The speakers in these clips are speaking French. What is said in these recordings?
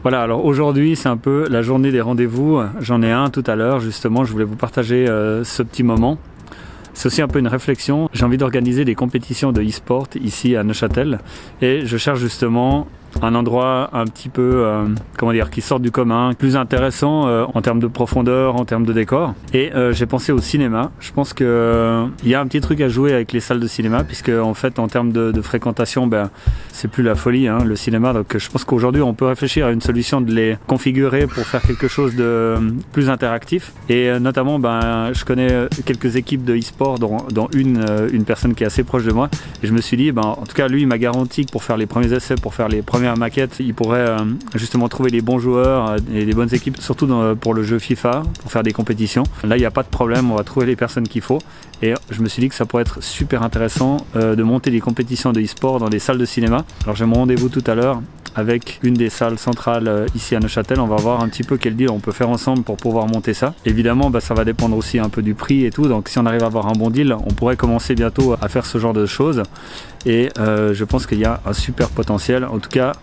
Voilà, alors aujourd'hui c'est un peu la journée des rendez-vous, j'en ai un tout à l'heure justement, je voulais vous partager ce petit moment. C'est aussi un peu une réflexion, j'ai envie d'organiser des compétitions de e-sport ici à Neuchâtel et je cherche justement un endroit un petit peu, qui sort du commun, plus intéressant en termes de profondeur, en termes de décor. Et j'ai pensé au cinéma. Je pense que il y a un petit truc à jouer avec les salles de cinéma, puisque en fait en termes de fréquentation, c'est plus la folie, hein, le cinéma. Donc je pense qu'aujourd'hui on peut réfléchir à une solution de les configurer pour faire quelque chose de plus interactif. Et notamment, je connais quelques équipes de e-sport, dont une personne qui est assez proche de moi. Et je me suis dit, en tout cas lui il m'a garanti que pour faire les premiers essais, pour faire les premières maquettes, il pourrait justement trouver les bons joueurs et les bonnes équipes, surtout pour le jeu FIFA, pour faire des compétitions. Là il n'y a pas de problème, on va trouver les personnes qu'il faut. Et je me suis dit que ça pourrait être super intéressant de monter des compétitions de e-sport dans des salles de cinéma. Alors j'ai mon rendez-vous tout à l'heure avec une des salles centrales ici à Neuchâtel. On va voir un petit peu quel deal on peut faire ensemble pour pouvoir monter ça. Évidemment, ça va dépendre aussi un peu du prix et tout. Donc si on arrive à avoir un bon deal, on pourrait commencer bientôt à faire ce genre de choses. Et je pense qu'il y a un super potentiel. En tout cas,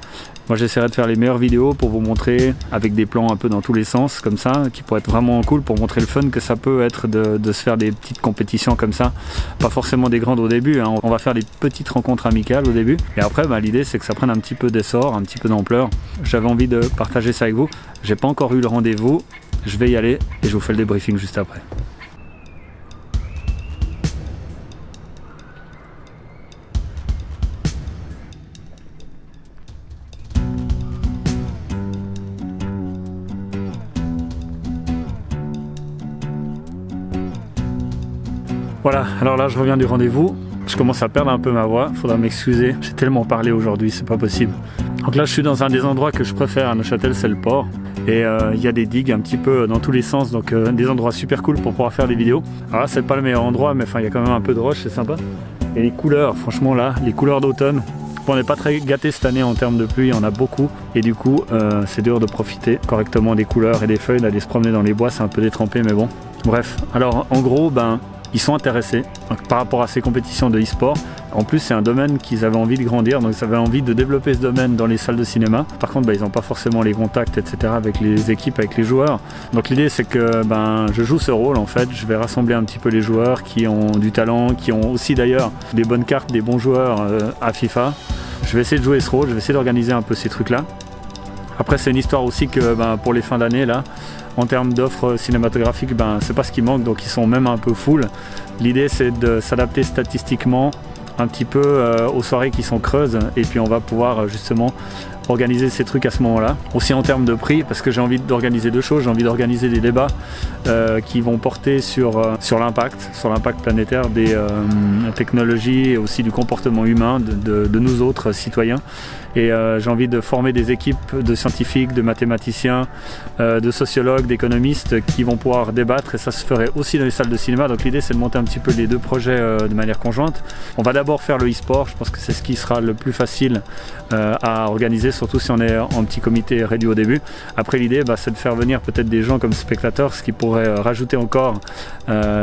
moi j'essaierai de faire les meilleures vidéos pour vous montrer avec des plans un peu dans tous les sens comme ça, qui pourraient être vraiment cool pour montrer le fun que ça peut être de se faire des petites compétitions comme ça. Pas forcément des grandes au début, hein. On va faire des petites rencontres amicales au début. Et après, l'idée c'est que ça prenne un petit peu d'essor, un petit peu d'ampleur. J'avais envie de partager ça avec vous. J'ai pas encore eu le rendez-vous. Je vais y aller et je vous fais le débriefing juste après. Voilà, alors là je reviens du rendez-vous, je commence à perdre un peu ma voix, faudra m'excuser, j'ai tellement parlé aujourd'hui, c'est pas possible. Donc là je suis dans un des endroits que je préfère à Neuchâtel, c'est le port. Et il y a des digues un petit peu dans tous les sens, donc des endroits super cool pour pouvoir faire des vidéos. Alors là c'est pas le meilleur endroit, mais il y a quand même un peu de roche, c'est sympa. Et les couleurs, franchement là, les couleurs d'automne, on n'est pas très gâté cette année en termes de pluie, on a beaucoup. Et du coup c'est dur de profiter correctement des couleurs et des feuilles, d'aller se promener dans les bois, c'est un peu détrempé mais bon. Bref, alors en gros, ils sont intéressés par rapport à ces compétitions de e-sport. En plus, c'est un domaine qu'ils avaient envie de grandir, donc ils avaient envie de développer ce domaine dans les salles de cinéma. Par contre, ils n'ont pas forcément les contacts, etc. avec les équipes, avec les joueurs. Donc l'idée, c'est que je joue ce rôle en fait. Je vais rassembler un petit peu les joueurs qui ont du talent, qui ont aussi d'ailleurs des bonnes cartes, des bons joueurs à FIFA. Je vais essayer de jouer ce rôle, je vais essayer d'organiser un peu ces trucs-là. Après, c'est une histoire aussi que pour les fins d'année, là, en termes d'offres cinématographiques, c'est pas ce qui manque, donc ils sont même un peu full. L'idée, c'est de s'adapter statistiquement un petit peu aux soirées qui sont creuses, et puis on va pouvoir justement organiser ces trucs à ce moment-là. Aussi en termes de prix, parce que j'ai envie d'organiser deux choses. J'ai envie d'organiser des débats qui vont porter sur l'impact planétaire des technologies et aussi du comportement humain de nous autres citoyens. Et j'ai envie de former des équipes de scientifiques, de mathématiciens, de sociologues, d'économistes qui vont pouvoir débattre, et ça se ferait aussi dans les salles de cinéma. Donc l'idée, c'est de monter un petit peu les deux projets de manière conjointe. On va d'abord faire le e-sport, je pense que c'est ce qui sera le plus facile à organiser, surtout si on est en petit comité réduit au début. Après, l'idée, c'est de faire venir peut-être des gens comme spectateurs, ce qui pourrait rajouter encore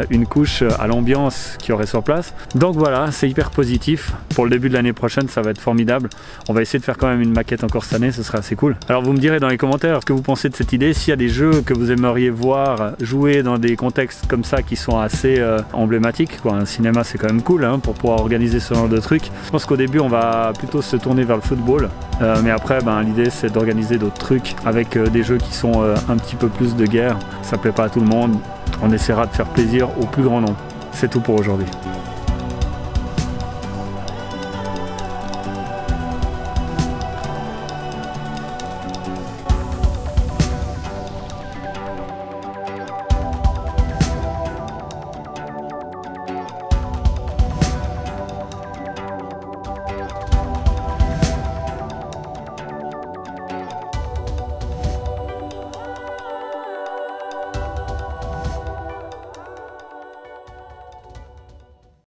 une couche à l'ambiance qu'il y aurait sur place. Donc voilà, c'est hyper positif. Pour le début de l'année prochaine, ça va être formidable. On va essayer de faire quand même une maquette encore cette année, ce serait assez cool. Alors vous me direz dans les commentaires ce que vous pensez de cette idée, s'il y a des jeux que vous aimeriez voir jouer dans des contextes comme ça qui sont assez emblématiques, quoi. Un cinéma, c'est quand même cool pour pouvoir organiser ce genre de trucs. Je pense qu'au début on va plutôt se tourner vers le football, mais après l'idée c'est d'organiser d'autres trucs avec des jeux qui sont un petit peu plus de guerre. Ça plaît pas à tout le monde, on essaiera de faire plaisir au plus grand nombre. C'est tout pour aujourd'hui.